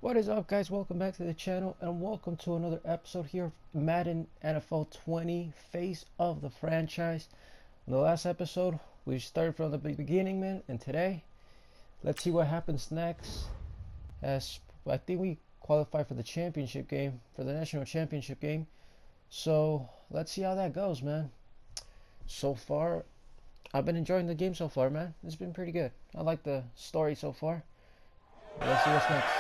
What is up, guys? Welcome back to the channel and welcome to another episode here of Madden NFL 20 Face of the Franchise. In the last episode we started from the beginning, man, and today let's see what happens next, as I think we qualify for the championship game, for the national championship game. So let's see how that goes, man. So far I've been enjoying the game so far, man. It's been pretty good. I like the story so far. Let's see what's next.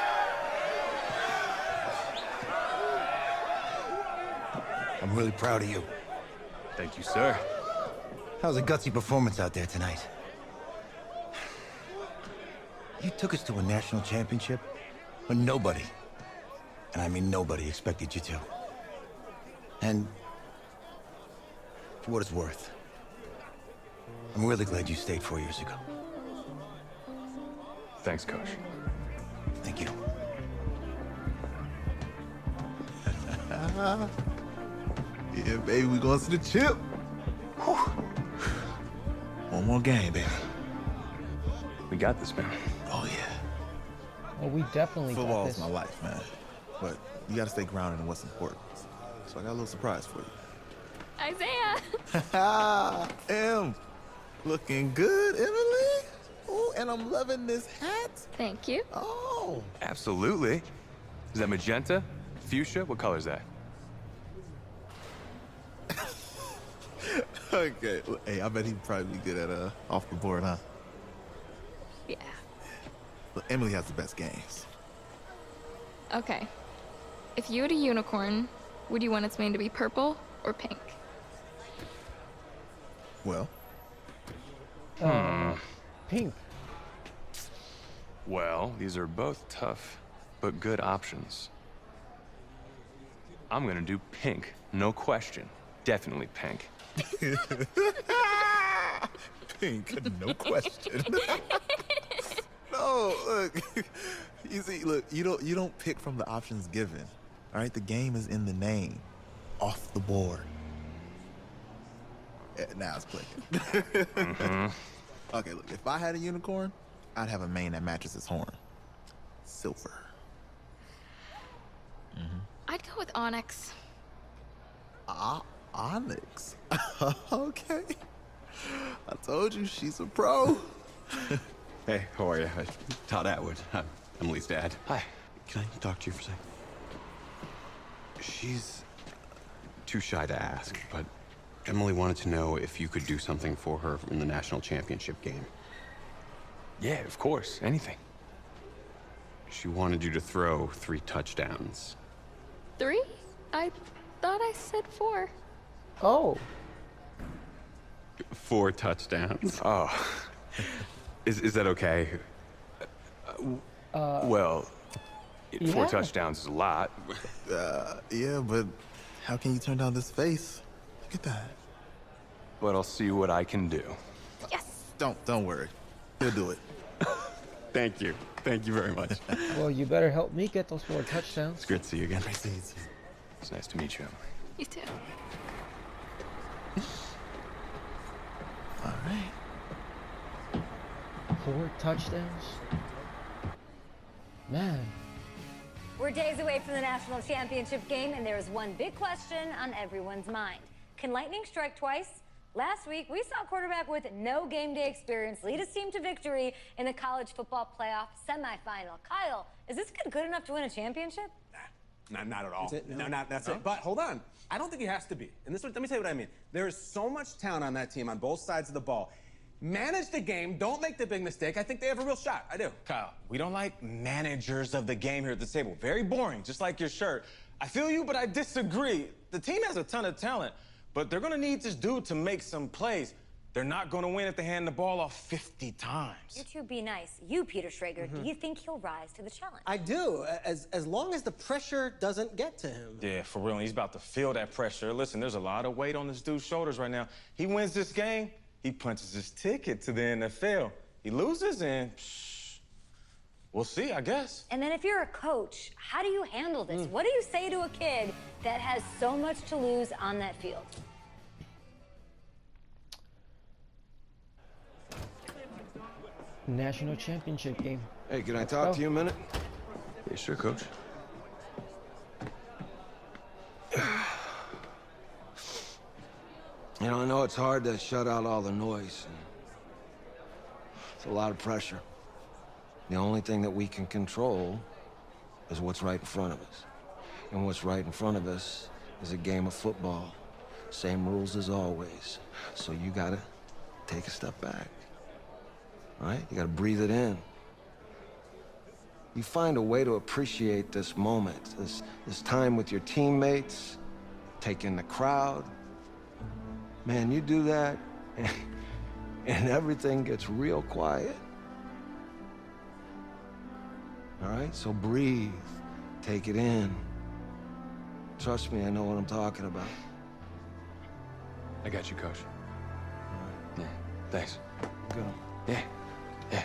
I'm really proud of you. Thank you, sir. How's a gutsy performance out there tonight? You took us to a national championship when nobody, and I mean nobody, expected you to. And for what it's worth, I'm really glad you stayed 4 years ago. Thanks, Coach. Thank you. Yeah, baby, we going to the chip. Whew. One more game, baby. We got this, man. Oh, yeah. Well, we definitely got Football this. is my life, man. But you got to stay grounded in what's important. So I got a little surprise for you. Isaiah! Em, looking good, Emily. Oh, and I'm loving this hat. Thank you. Oh. Absolutely. Is that magenta? Fuchsia? What color is that? Okay. Well, hey, I bet he'd probably be good at off the board, huh? Yeah. Look, Emily has the best games. Okay. If you had a unicorn, would you want its mane to be purple or pink? Well, Pink. Well, these are both tough, but good options. I'm gonna do pink, no question. Definitely pink. pink, no question. No, look. You see, look, you don't pick from the options given. All right, the game is in the name. Off the board. Yeah, now it's clicking. Okay, look, if I had a unicorn, I'd have a mane that matches its horn. Silver. I'd go with onyx. Onyx. Okay. I told you she's a pro. Hey, how are you? Todd Atwood. I'm Emily's dad. Hi. Can I talk to you for a second? She's too shy to ask, but Emily wanted to know if you could do something for her in the national championship game. Yeah, of course. Anything. She wanted you to throw 3 touchdowns. 3? I thought I said 4. Oh. 4 touchdowns. Oh. Is that okay? Well, 4 yeah. touchdowns is a lot. Yeah, but how can you turn down this face? Look at that. But I'll see what I can do. Yes! Don't worry. He'll do it. Thank you. Thank you very much. Well, you better help me get those 4 touchdowns. It's great to see you again. It's nice to meet you, Emily. You too. All right. 4 touchdowns. Man. We're days away from the national championship game, and there is one big question on everyone's mind. Can lightning strike twice? Last week, we saw a quarterback with no game day experience lead his team to victory in the college football playoff semifinal. Kyle, is this kid good enough to win a championship? Not at all. That's it. But hold on. I don't think he has to be. And let me tell you what I mean. There is so much talent on that team on both sides of the ball. Manage the game. Don't make the big mistake. I think they have a real shot. I do. Kyle, we don't like managers of the game here at the table. Very boring, just like your shirt. I feel you, but I disagree. The team has a ton of talent, but they're going to need this dude to make some plays. They're not going to win if they hand the ball off 50 times. You two be nice. You, Peter Schrager, do you think he'll rise to the challenge? I do, as long as the pressure doesn't get to him. Yeah, for real. He's about to feel that pressure. Listen, there's a lot of weight on this dude's shoulders right now. He wins this game, he punches his ticket to the NFL. He loses, and we'll see, I guess. And then if you're a coach, how do you handle this? What do you say to a kid that has so much to lose on that field? National championship game. Hey, can I Let's talk go. to you a minute? Yes, sir, Coach. You know, I know it's hard to shut out all the noise. It's a lot of pressure. The only thing that we can control is what's right in front of us. And what's right in front of us is a game of football. Same rules as always. So you gotta take a step back. All right? You gotta breathe it in. You find a way to appreciate this moment, this time with your teammates, take in the crowd. Man, you do that, and everything gets real quiet. All right? So breathe. Take it in. Trust me, I know what I'm talking about. I got you, Coach. Yeah, thanks. Go. Yeah, yeah.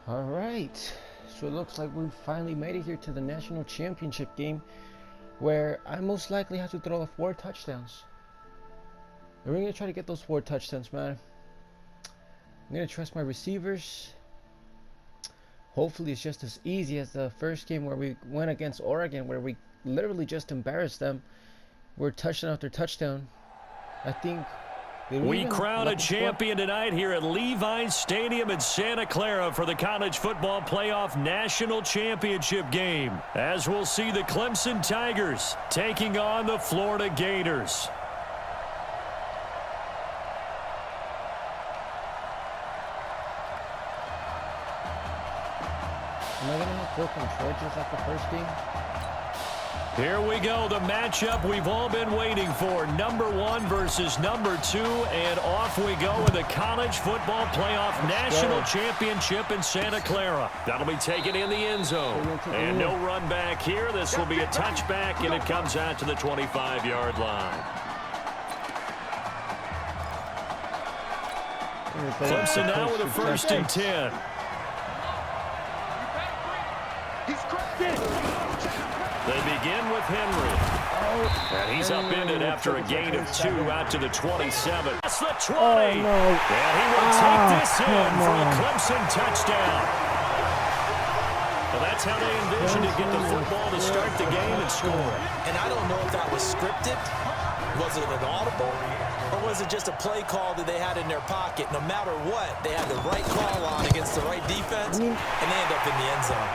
All right, so it looks like we finally made it here to the national championship game, where I most likely have to throw 4 touchdowns. And we're gonna try to get those 4 touchdowns, man. I'm gonna trust my receivers. Hopefully it's just as easy as the first game where we went against Oregon, where we literally just embarrassed them. We're touchdown after touchdown. I think we crown a champion tonight here at Levi's Stadium in Santa Clara for the College Football Playoff National Championship game, as we'll see the Clemson Tigers taking on the Florida Gators. Am I gonna have broken charges at the first game? Here we go, the matchup we've all been waiting for. Number 1 versus number 2, and off we go in the College Football Playoff National Championship in Santa Clara. That'll be taken in the end zone. And no run back here. This will be a touchback, and it comes out to the 25-yard line. Clemson now with a 1st and 10. They begin with Henry. And he's upended after a gain of 2 out to the 27. That's the 20. And he will take this in for a Clemson touchdown. Well, that's how they envisioned to get the football to start the game and score. And I don't know if that was scripted. Was it an audible? Or was it just a play call that they had in their pocket? No matter what, they had the right call on against the right defense, and they end up in the end zone.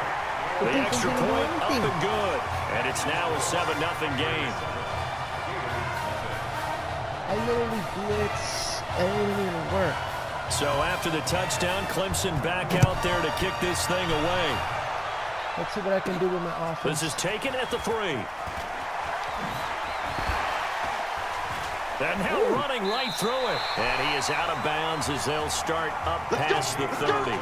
The extra point up and good. And it's now a 7-0 game. I literally blitz and it didn't even work. So after the touchdown, Clemson back out there to kick this thing away. Let's see what I can do with my offense. This is taken at the 3. And now running right through it. And he is out of bounds as they'll start up past the 30.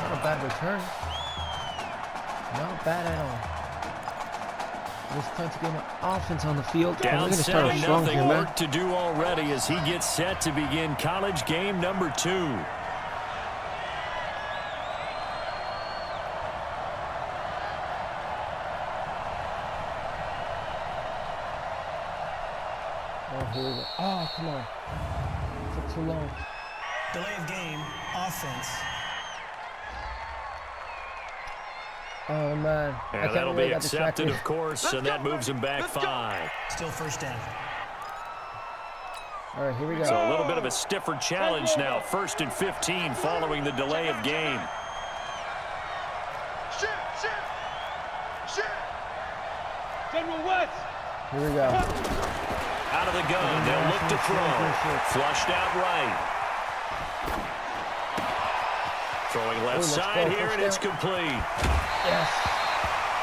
Not a bad return. Not bad at all. It's time to get my offense on the field. Down 7-0, work to do already as he gets set to begin college game number 2. Oh, here we go. Oh, come on. It took too long. Delay of game, offense. Oh, man. And that'll be accepted, of course, and that moves him back 5. Still 1st down. All right, here we go. So a little bit of a stiffer challenge now. 1st and 15 following the delay of game. Here we go. Out of the gun, they'll look to throw. Flushed out right. Throwing left side here, and it's complete. Yes.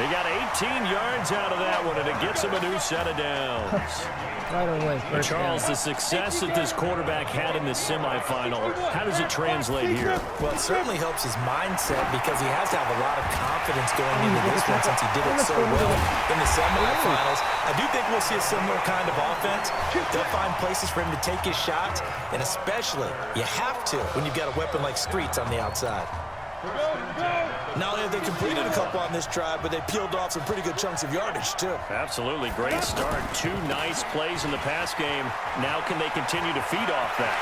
They got 18 yards out of that one, and it gets them a new set of downs. Right away. Charles, the success that this quarterback had in the semifinal, how does it translate here? Well, it certainly helps his mindset because he has to have a lot of confidence going into this one since he did it so well in the semifinals. I do think we'll see a similar kind of offense. They'll find places for him to take his shots, and especially, you have to when you've got a weapon like Streets on the outside. Not only have they completed a couple on this drive, but they peeled off some pretty good chunks of yardage, too. Absolutely. Great start. 2 nice plays in the pass game. Now can they continue to feed off that?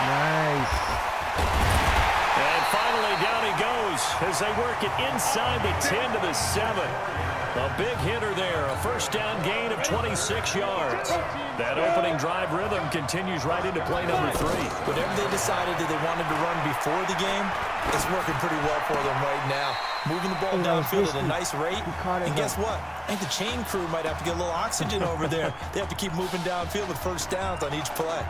Nice. And finally, down he goes as they work it inside the 10 to the 7. A big hitter there. A first down gain of 26 yards. That opening drive rhythm continues right into play number 3. Whatever they decided that they wanted to run before the game, it's working pretty well for them right now. Moving the ball downfield at a nice rate. And guess what? I think the chain crew might have to get a little oxygen over there. They have to keep moving downfield with first downs on each play.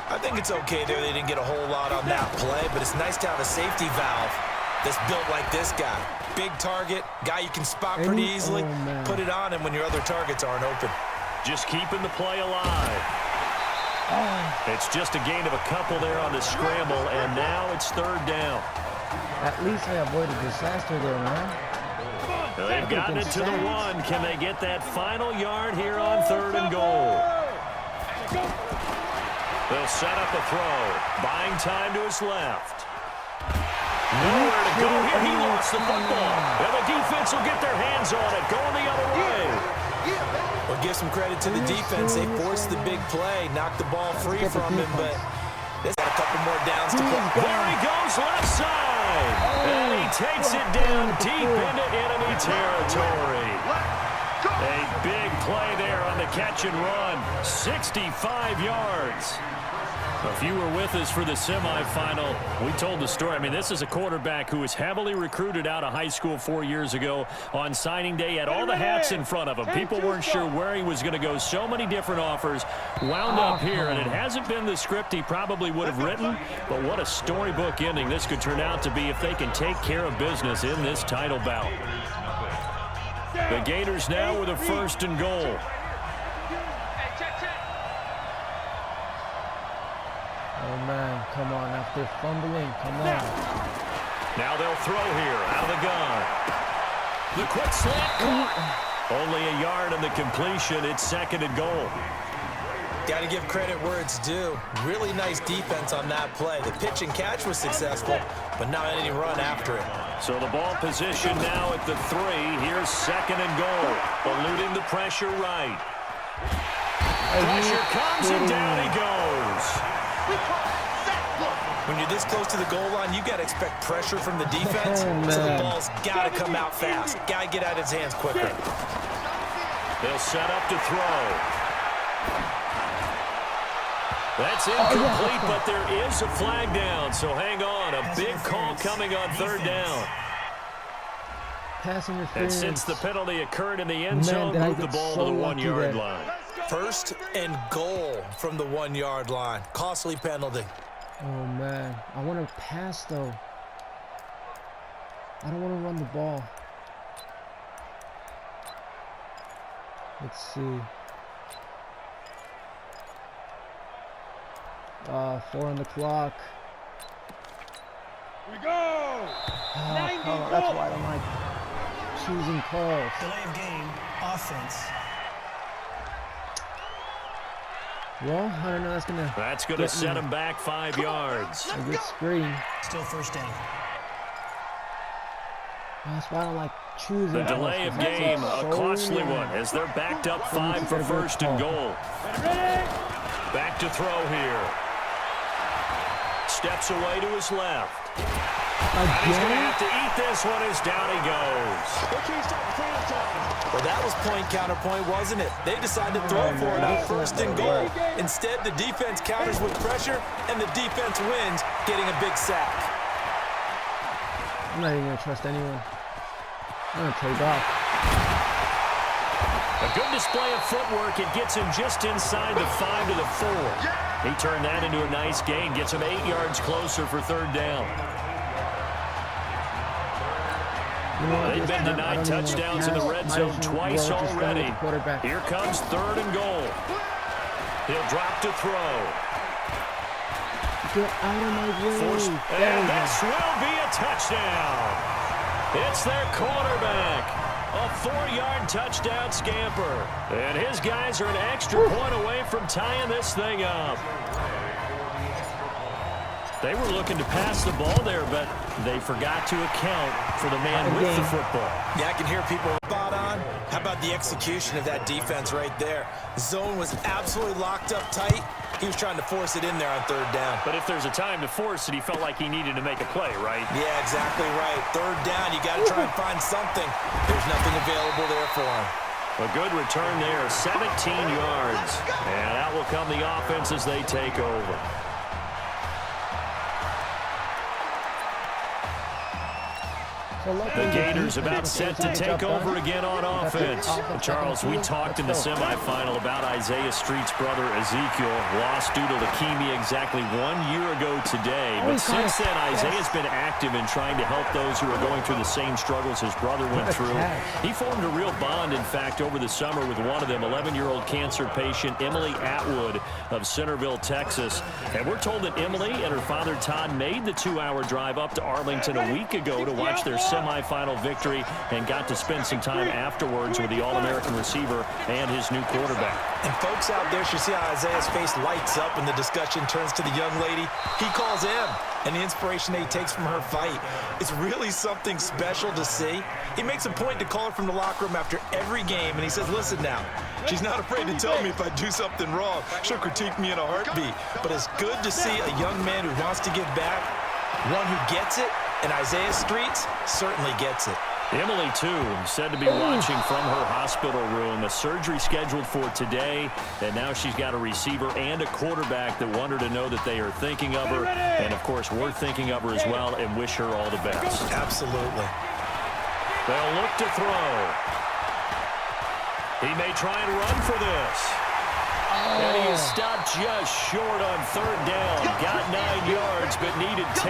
I think it's okay there. They didn't get a whole lot on that play, but it's nice to have a safety valve that's built like this guy. Big target, guy you can spot pretty easily. Put it on him when your other targets aren't open. Just keeping the play alive. It's just a gain of a couple there on the scramble, and now it's 3rd down. At least I avoided disaster there, man. They've gotten it to the 1. Can they get that final yard here on 3rd and goal? They'll set up a throw. Buying time to his left. Nowhere to go here. He lost the football. And the defense will get their hands on it. Going the other way. Well, give some credit to the defense. They forced the big play, knocked the ball free from him, but they've got a couple more downs to play. There he goes, left side. And he takes it down deep into enemy territory. A big play there on the catch and run. 65 yards. If you were with us for the semifinal, we told the story. I mean, this is a quarterback who was heavily recruited out of high school 4 years ago. On signing day, had all the hats in front of him. People weren't sure where he was going to go. So many different offers. Wound up here, and it hasn't been the script he probably would have written. But what a storybook ending this could turn out to be if they can take care of business in this title bout. The Gators now with a 1st and goal. Oh, man, come on, after fumbling, come on. Now they'll throw here, out of the gun. The quick slant caught. Only a yard on the completion. It's 2nd and goal. Got to give credit where it's due. Really nice defense on that play. The pitch and catch was successful, but not any run after it. So the ball position now at the 3. Here's 2nd and goal. Eluding the pressure right. Pressure comes and down he goes. When you're this close to the goal line, you got to expect pressure from the defense. So the ball's got to come out fast. Got to get out of his hands quicker. They'll set up to throw. That's incomplete, but there is a flag down. So hang on. A big call coming on 3rd down. Passing interference. And since the penalty occurred in the end zone, move the ball to the 1-yard line. 1st and goal from the 1-yard line. Costly penalty. Oh, man. I want to pass, though. I don't want to run the ball. Let's see. 4 on the clock. We go! That's why I don't like choosing calls. Delay of game, offense. Well, I don't know. That's going to set him back 5 yards. A good screen. Still 1st down. That's why I don't like choosing. The delay of game, a costly one, as they're backed up 5 for 1st and goal. Back to throw here. Steps away to his left. And he's going to have to eat this one as down he goes. Well, that was point counterpoint, wasn't it? They decided to throw for it on 1st and goal. Instead, the defense counters with pressure, and the defense wins, getting a big sack. I'm not even going to trust anyone. I'm going to take off. A good display of footwork. It gets him just inside the 5 to the 4. He turned that into a nice gain. Gets him 8 yards closer for 3rd down. They've been denied touchdowns in the red zone twice already. Here comes 3rd and goal. He'll drop to throw. Get out of my way. And this will be a touchdown. It's their quarterback. A 4-yard touchdown scamper. And his guys are an extra point away from tying this thing up. They were looking to pass the ball there, but they forgot to account for the man with the football. Yeah, I can hear people spot on. How about the execution of that defense right there? The zone was absolutely locked up tight. He was trying to force it in there on third down. But if there's a time to force it, he felt like he needed to make a play, right? Yeah, exactly right. Third down, you got to try and find something. There's nothing available there for him. A good return there, 17 yards. And out will come the offense as they take over. The Gators about set to take over again on offense. Charles, we talked in the semifinal about Isaiah Street's brother Ezekiel, lost due to leukemia exactly 1 year ago today. But since then, Isaiah's been active in trying to help those who are going through the same struggles his brother went through. He formed a real bond, in fact, over the summer with one of them, 11-year-old cancer patient Emily Atwood of Centerville, Texas. And we're told that Emily and her father Todd made the 2-hour drive up to Arlington a week ago to watch their semifinal victory and got to spend some time afterwards with the All-American receiver and his new quarterback. And folks out there should see how Isaiah's face lights up when the discussion turns to the young lady. He calls him, and the inspiration that he takes from her fight. It's really something special to see. He makes a point to call her from the locker room after every game, and he says, listen now, she's not afraid to tell me if I do something wrong. She'll critique me in a heartbeat. But it's good to see a young man who wants to give back, one who gets it, and Isaiah Streets certainly gets it. Emily, too, said to be watching from her hospital room. A surgery scheduled for today, and now she's got a receiver and a quarterback that want her to know that they are thinking of her. And, of course, we're thinking of her as well and wish her all the best. Absolutely. They'll look to throw. He may try and run for this. And he is stopped just short on third down. Got 9 yards, but needed 10.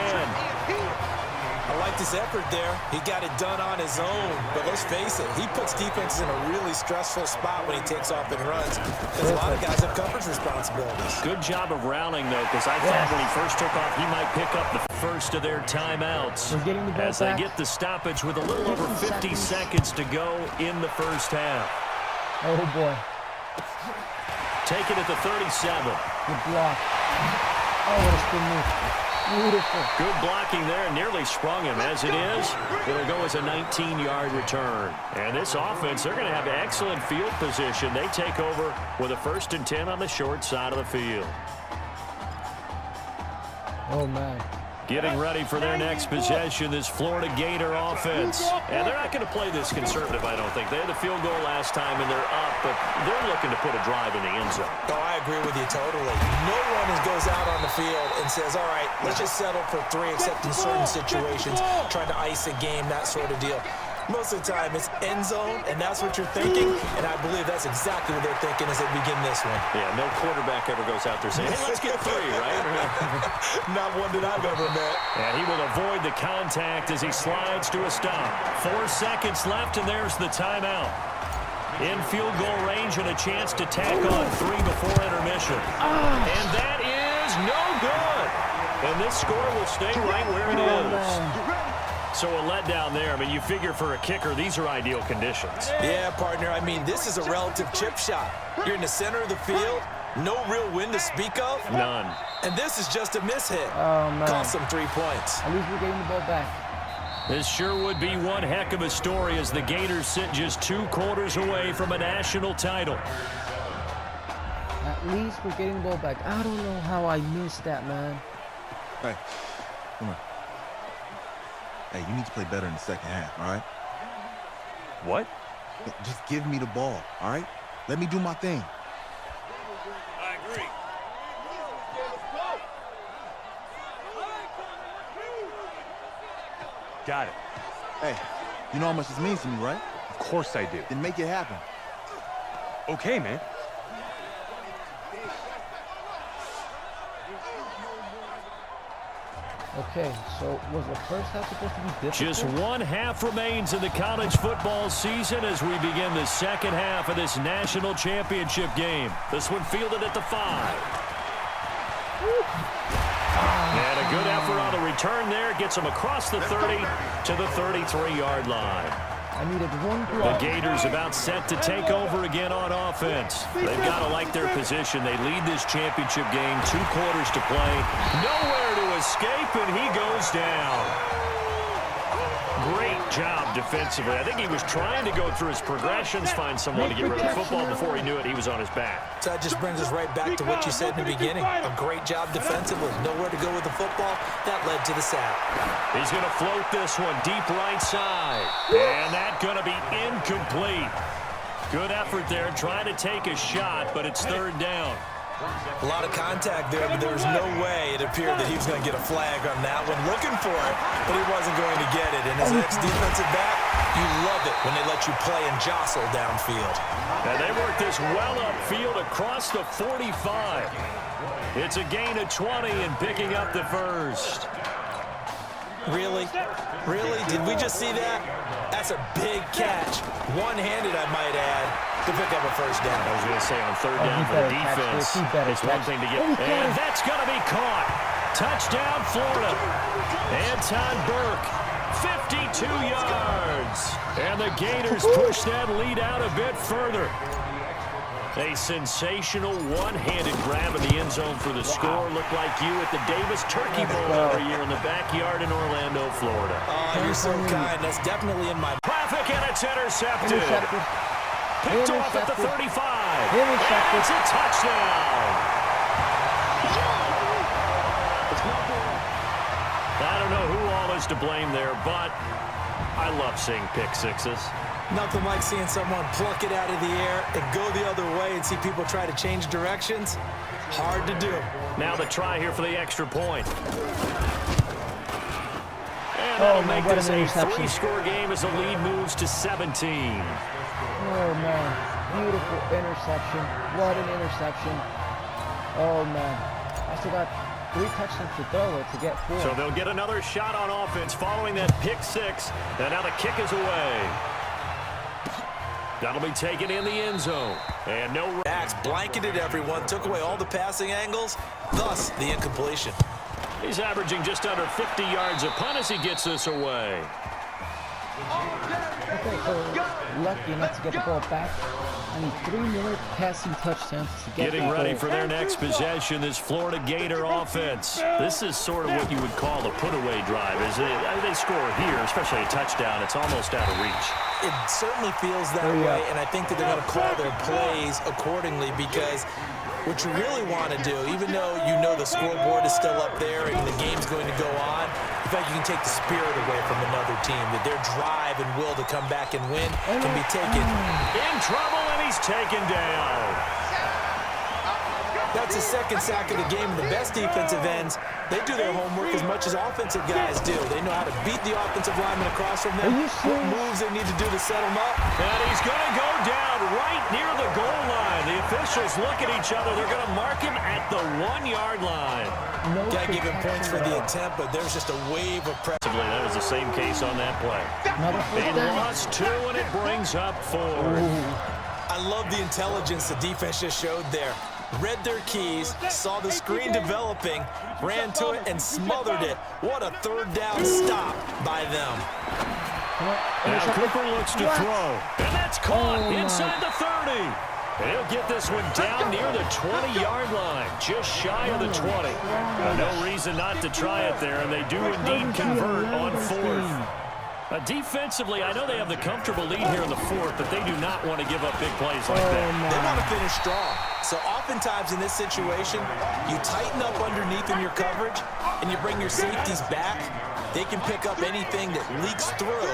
I liked his effort there. He got it done on his own. But let's face it, he puts defenses in a really stressful spot when he takes off and runs. Because a lot of guys have coverage responsibilities. Good job of rounding, though, because I thought when he first took off, he might pick up the first of their timeouts. As they get the stoppage with a little over 50 seconds to go in the first half. Oh, boy. Take it at the 37. Good block. Oh, what a spin move. Beautiful. Good blocking there, nearly sprung him. As it is, it'll go as a 19-yard return. And this offense, they're going to have excellent field position. They take over with a 1st and 10 on the short side of the field. Oh, man. Getting ready for their next possession, this Florida Gator offense. And they're not going to play this conservative, I don't think. They had the field goal last time, and they're up, but they're looking to put a drive in the end zone. Oh, I agree with you totally. No one goes out on the field and says, all right, let's just settle for 3, except in certain situations, trying to ice a game, that sort of deal. Most of the time, it's end zone, and that's what you're thinking, and I believe that's exactly what they're thinking as they begin this one. Yeah, no quarterback ever goes out there saying, hey, let's get 3, right? Not one that I've ever met. And he will avoid the contact as he slides to a stop. 4 seconds left, and there's the timeout. In field goal range and a chance to tack on 3 before intermission. And that is no good. And this score will stay right where it is. So a letdown there. I mean, you figure for a kicker, these are ideal conditions. Yeah, partner. I mean, this is a relative chip shot. You're in the center of the field. No real wind to speak of. None. And this is just a miss hit. Oh, man. Cost them 3 points. At least we're getting the ball back. This sure would be one heck of a story as the Gators sit just 2 quarters away from a national title. At least we're getting the ball back. I don't know how I missed that, man. Hey, come on. Hey, you need to play better in the second half, all right? What? Just give me the ball, all right? Let me do my thing. I agree. Got it. Hey, you know how much this means to me, right? Of course I do. Then make it happen. Okay, man. Okay, so was the first half supposed to be difficult? Just 1 half remains in the college football season as we begin the second half of this national championship game. This one fielded at the 5. And a good effort on the return there. Gets them across the 30 to the 33-yard line. I needed one block. The Gators about set to take over again on offense. They've got to like their position. They lead this championship game, 2 quarters to play. Nowhere to escape, and he goes down. Great job defensively. I think he was trying to go through his progressions, find someone to get rid of the football. Before he knew it, he was on his back. So that just brings us right back to what you said in the beginning. A great job defensively. Nowhere to go with the football. That led to the sack. He's going to float this one deep right side. And that's going to be incomplete. Good effort there, trying to take a shot, but it's third down. A lot of contact there, but there was no way it appeared that he was going to get a flag on that one. Looking for it, but he wasn't going to get it. And as an ex-defensive back, you love it when they let you play and jostle downfield. And they work this well upfield across the 45. It's a gain of 20 and picking up the first. Really? Really? Did we just see that? That's a big catch. One-handed, I might add, to pick up a first down. I was going to say on third down for the defense, it's one thing to get. And that's going to be caught. Touchdown, Florida. Anton Burke, 52 yards. And the Gators push that lead out a bit further. A sensational one-handed grab in the end zone for the score. Looked like you at the Davis Turkey Bowl every year in the backyard in Orlando, Florida. Oh, you're so kind. That's definitely in my... Traffic, and it's intercepted. Picked off at the 35. Intercepted. It's a touchdown. I don't know who all is to blame there, but I love seeing pick sixes. Nothing like seeing someone pluck it out of the air and go the other way and see people try to change directions. Hard to do. Now the try here for the extra point. And that'll make this a three-score game as the lead moves to 17. Oh, man. Beautiful interception. What an interception. Oh, man. I still got 3 touchdowns to throw to get 4. So they'll get another shot on offense following that pick six. And now the kick is away. That'll be taken in the end zone. And no... Backs blanketed everyone, took away all the passing angles, thus the incompletion. He's averaging just under 50 yards a punt as he gets this away. Okay, so lucky enough to get the ball back. I need 3 more passing touchdowns to get Getting ready for their next possession, this Florida Gator offense. This is sort of what you would call a put-away drive. They score here, especially a touchdown. It's almost out of reach. It certainly feels that way, and I think that they're going to call their plays accordingly because what you really want to do, even though you know the scoreboard is still up there and the game's going to go on, in fact, you can take the spirit away from another team, that their drive and will to come back and win can be taken. In trouble, and he's taken down. That's the second sack of the game, and the best defensive ends, they do their homework as much as offensive guys do. They know how to beat the offensive lineman across from them, what moves they need to do to set them up. And he's going to go down right near the goal line. The officials look at each other. They're going to mark him at the 1-yard line. Got to give him points for the attempt, but there's just a wave of pressure. That was the same case on that play. They lost 2, and it brings up 4. I love the intelligence the defense just showed there. Read their keys, saw the screen developing, ran to it, and smothered it. What a third down stop by them. Now Cooper looks to throw, and that's caught inside the 30. And he'll get this one down near the 20-yard line, just shy of the 20. No reason not to try it there, and they do indeed convert on 4th. Defensively, I know they have the comfortable lead here in the 4th, but they do not want to give up big plays like that. They want to finish strong. So oftentimes in this situation, you tighten up underneath in your coverage, and you bring your safeties back. They can pick up anything that leaks through.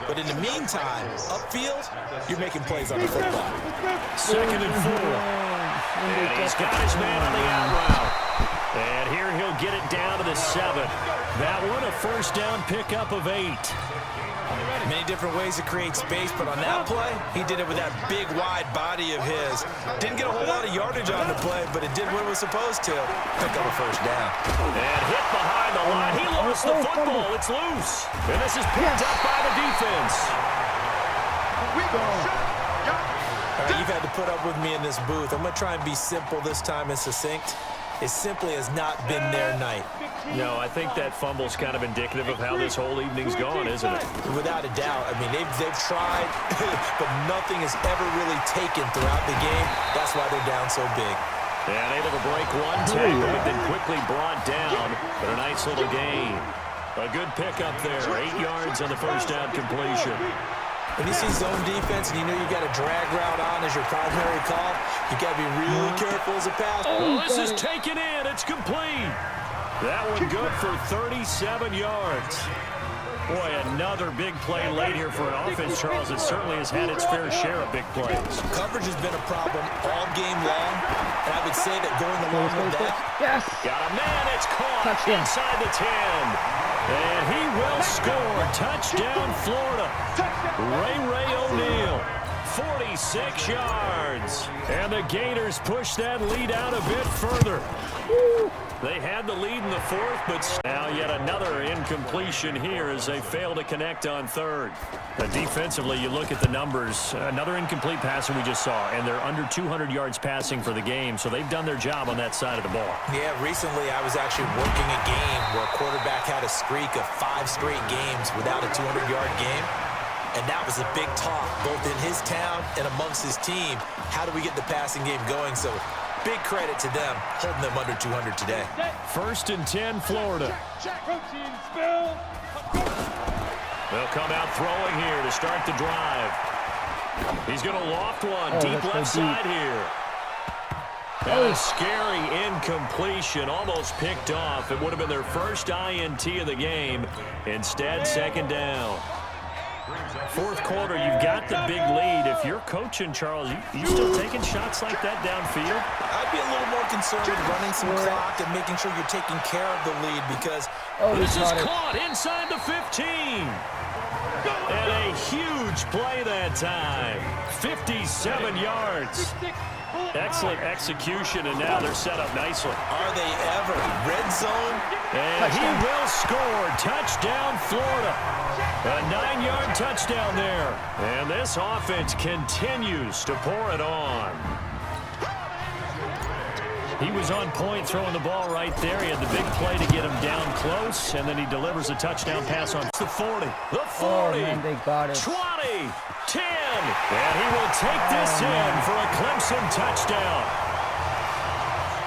But in the meantime, upfield, you're making plays on the football. 2nd and 4. And he's got his man on the out route. And here he'll get it down to the 7. That one a first down pickup of 8. Many different ways to create space, but on that play, he did it with that big, wide body of his. Didn't get a whole lot of yardage on the play, but it did what it was supposed to. Pick up a first down. And hit behind the line. He lost the football. It's loose. And this is picked up by the defense. All right, you've had to put up with me in this booth. I'm going to try and be simple this time and succinct. It simply has not been their night. No, I think that fumble's kind of indicative of how this whole evening's gone, isn't it? Without a doubt. I mean, they've tried, but nothing has ever really taken throughout the game. That's why they're down so big. And able to break one tackle, but then quickly brought down. But a nice little gain. A good pickup there. 8 yards on the first down completion. When you see zone defense and you know you got a drag route on as your primary call, you got to be really careful as a pass. Oh, this is taken in. It's complete. That one good for 37 yards. Boy, another big play late here for an offense, Charles. It certainly has had its fair share of big plays. Coverage has been a problem all game long, and I would say that going along with that. Yes. Got a man. It's caught inside the 10. And he will score. Touchdown, Florida. Ray O'Neal, 46 yards. And the Gators push that lead out a bit further. They had the lead in the fourth, but now yet another incompletion here as they fail to connect on third. Defensively, you look at the numbers. Another incomplete passer we just saw, and they're under 200 yards passing for the game, so they've done their job on that side of the ball. Yeah, recently I was actually working a game where a quarterback had a streak of 5 straight games without a 200-yard game. And that was a big talk, both in his town and amongst his team. How do we get the passing game going? So big credit to them, holding them under 200 today. 1st and 10, Florida. They'll come out throwing here to start the drive. He's going to loft one deep left side here. A scary incompletion, almost picked off. It would have been their first INT of the game. Instead, 2nd down. Fourth quarter, you've got the big lead. If you're coaching, Charles, you still taking shots like that downfield? I'd be a little more concerned with running some clock and making sure you're taking care of the lead because this is caught inside the 15. And a huge play that time. 57 yards. Excellent execution, and now they're set up nicely. Are they ever? Red zone. And he will score. Touchdown, Florida. A 9-yard touchdown there. And this offense continues to pour it on. He was on point throwing the ball right there. He had the big play to get him down close, and then he delivers a touchdown pass on the 40. The 40. Oh, man, they got it. 20. 10. And he will take this in for a Clemson touchdown.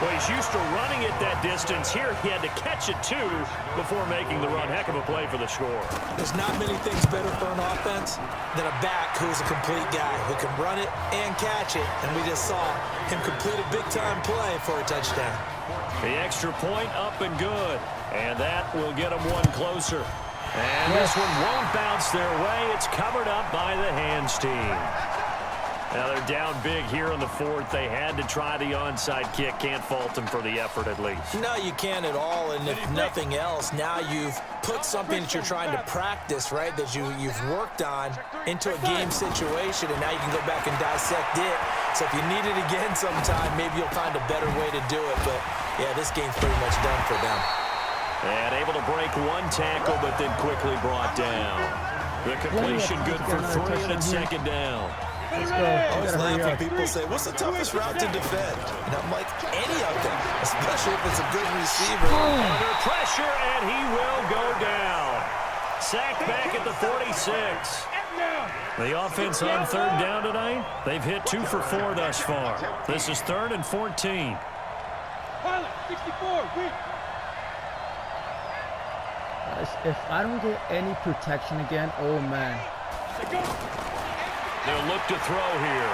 Well, he's used to running it that distance. Here, he had to catch it, too, before making the run. Heck of a play for the score. There's not many things better for an offense than a back who's a complete guy who can run it and catch it. And we just saw him complete a big-time play for a touchdown. The extra point up and good. And that will get them one closer. And this one won't bounce their way. It's covered up by the hands team. Now they're down big here in the fourth. They had to try the onside kick. Can't fault them for the effort at least. No, you can't at all. And if nothing else, now you've put something that you're trying to practice, right, that you've worked on into a game situation, and now you can go back and dissect it. So if you need it again sometime, maybe you'll find a better way to do it. But, yeah, this game's pretty much done for them. And able to break one tackle, but then quickly brought down. The completion good for 3, and it's 2nd down. Let's go. I was laughing. People say, what's the toughest route to defend? And I'm like, any of them, especially if it's a good receiver. Under pressure, and he will go down. Sacked back at the 46. The offense on 3rd down tonight, they've hit 2 for 4 thus far. This is 3rd and 14. Pilot, 64, if I don't get any protection again, oh, man. They'll look to throw here.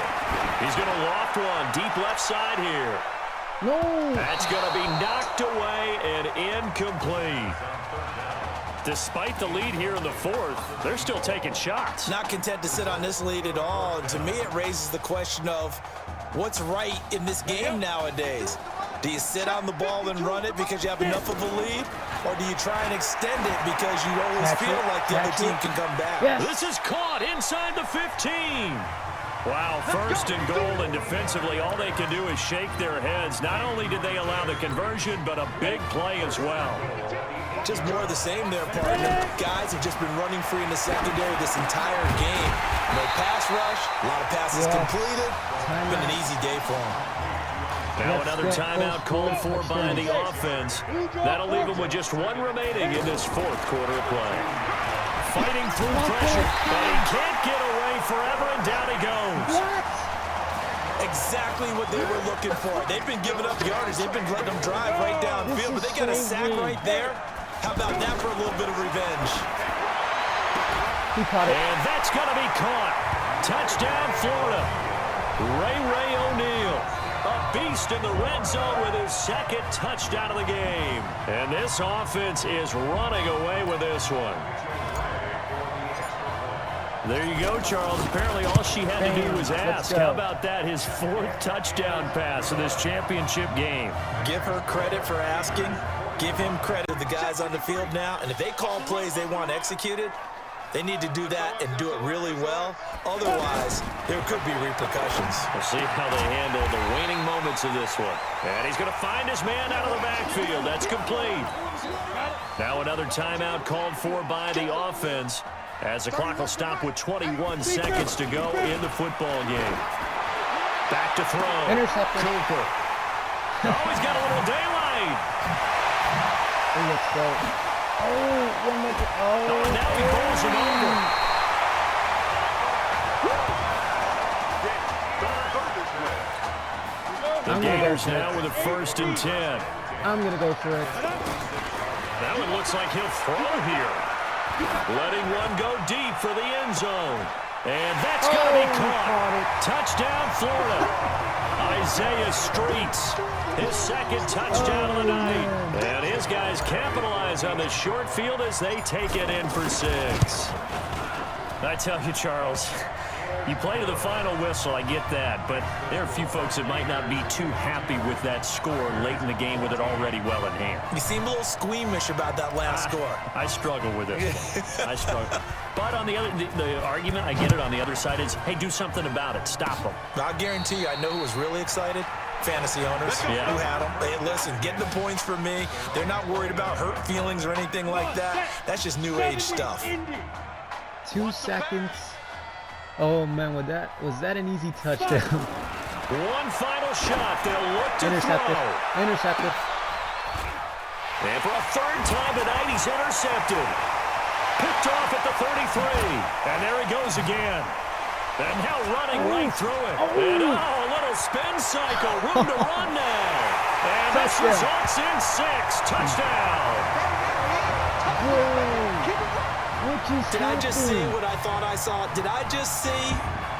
He's going to loft one deep left side here. No. That's going to be knocked away and incomplete. Despite the lead here in the fourth, they're still taking shots. Not content to sit on this lead at all. And to me, it raises the question of what's right in this game nowadays. Do you sit on the ball and run it because you have enough of a lead? Or do you try and extend it because you always feel like the other team can come back? Yes. This is caught inside the 15. Wow, 1st and goal, and defensively, all they can do is shake their heads. Not only did they allow the conversion, but a big play as well. Just more of the same there, partner. Guys have just been running free in the secondary this entire game. No pass rush, a lot of passes completed. Been an easy day for them. Now another timeout called for by the offense. That'll leave them with just 1 remaining in this 4th quarter of play. Fighting through pressure, but he can't get away forever, and down he goes. Exactly what they were looking for. They've been giving up yardage. They've been letting them drive right downfield, but they got a sack right there. How about that for a little bit of revenge? He caught it. And that's going to be caught. Touchdown, Florida. Ray O'Neal, a beast in the red zone with his second touchdown of the game. And this offense is running away with this one. There you go, Charles. Apparently all she had to do was ask. How about that? His 4th touchdown pass in this championship game. Give her credit for asking. Give him credit to the guys on the field now. And if they call plays they want executed, they need to do that and do it really well. Otherwise, there could be repercussions. We'll see how they handle the waning moments of this one. And he's going to find his man out of the backfield. That's complete. Now another timeout called for by the offense, as the clock will stop with 21 seconds to go in the football game. Back to throw. Intercepted. Cooper. Oh, he's got a little daylight. Oh, let's go. Oh, one more. Oh, and now he bowls him over. The Gators now with a 1st and 10. I'm going to go for it. That one looks like he'll throw here. Letting one go deep for the end zone. And that's going to be caught. Touchdown, Florida. Isaiah Streets, his 2nd touchdown of the night. And his guys capitalize on the short field as they take it in for 6. I tell you, Charles, you play to the final whistle, I get that, but there are a few folks that might not be too happy with that score late in the game with it already well in hand. You seem a little squeamish about that last score. I struggle with it. I struggle. But on the other, the argument, I get it on the other side is, hey, do something about it. Stop them. I guarantee you, I know who was really excited. Fantasy owners who had them. Hey, listen, get the points for me. They're not worried about hurt feelings or anything like that. That's just new age stuff. 2 seconds. Oh man, was that an easy touchdown? One final shot. They'll look to throw. Intercepted. And for a 3rd time tonight, he's intercepted. Picked off at the 33. And there he goes again. And now running right through it. And a little spin cycle. Room to run now. And this results in 6. Touchdown. Did I just see what I thought I saw? Did I just see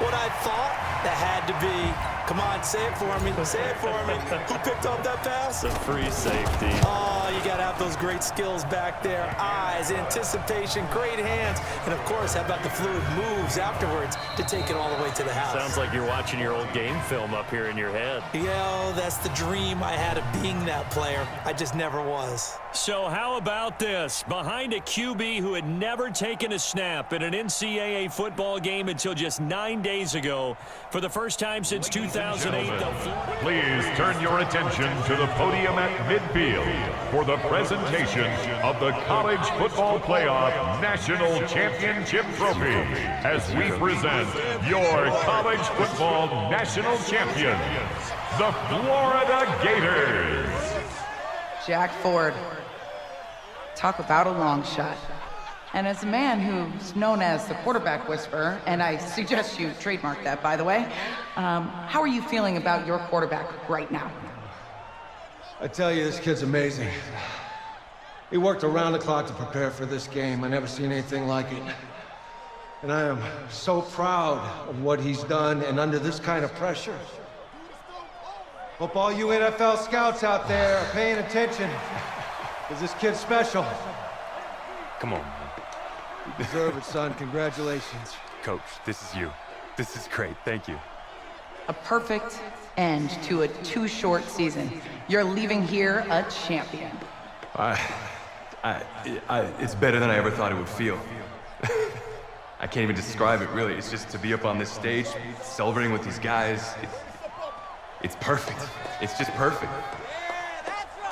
what I thought? That had to be. Come on, say it for me. Say it for me. Who picked up that pass? The free safety. Oh, you got to have those great skills back there. Eyes, anticipation, great hands. And, of course, how about the fluid moves afterwards to take it all the way to the house? Sounds like you're watching your old game film up here in your head. Yo, that's the dream I had of being that player. I just never was. So how about this? Behind a QB who had never taken a snap in an NCAA football game until just 9 days ago, for the first time since 2008. Please turn your attention to the podium at midfield for the presentation of the College Football Playoff National Championship Trophy as we present your college football national champions, the Florida Gators. Jack Ford. Talk about a long shot. And as a man who's known as the quarterback whisperer, and I suggest you trademark that, by the way, how are you feeling about your quarterback right now? I tell you, this kid's amazing. He worked around the clock to prepare for this game. I never seen anything like it. And I am so proud of what he's done, and under this kind of pressure. Hope all you NFL scouts out there are paying attention, because this kid's special. Come on. You deserve it, son. Congratulations. Coach, this is you. This is great. Thank you. A perfect end to a too short season. You're leaving here a champion. It's better than I ever thought it would feel. I can't even describe it, really. It's just to be up on this stage, celebrating with these guys. It's perfect. It's just perfect.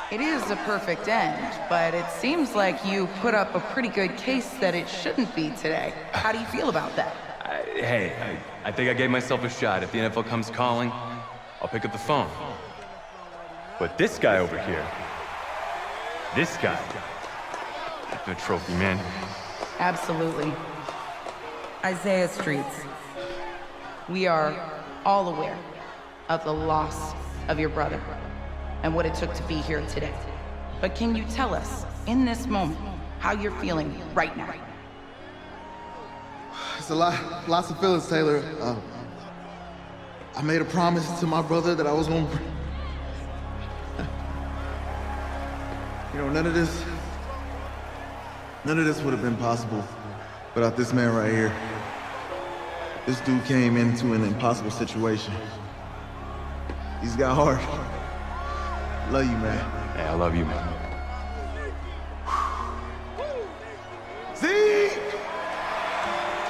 It is a perfect end, but it seems like you put up a pretty good case that it shouldn't be today. How do you feel about that? I think I gave myself a shot. If the NFL comes calling, I'll pick up the phone. But this guy over here, this guy, the trophy, man. Absolutely. Isaiah Streets. We are all aware of the loss of your brother and what it took to be here today. But can you tell us, in this moment, how you're feeling right now? It's lots of feelings, Taylor. I made a promise to my brother that I was gonna you know, none of this would have been possible without this man right here. This dude came into an impossible situation. He's got heart. Love you, man. Hey, I love you, man. See?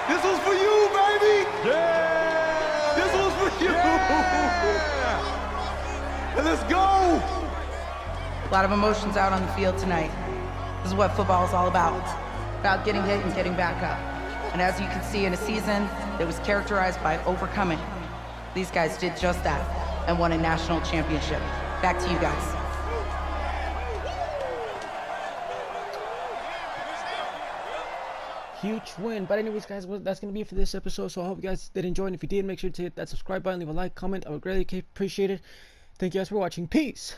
This was for you, baby! Yeah! This was for you! Yeah! Let's go! A lot of emotions out on the field tonight. This is what football is all about getting hit and getting back up. And as you can see, in a season that was characterized by overcoming, these guys did just that and won a national championship. Back to you guys. Huge win. But anyways, guys, that's going to be it for this episode. So I hope you guys did enjoy. And if you did, make sure to hit that subscribe button, leave a like, comment. I would greatly appreciate it. Thank you guys for watching. Peace.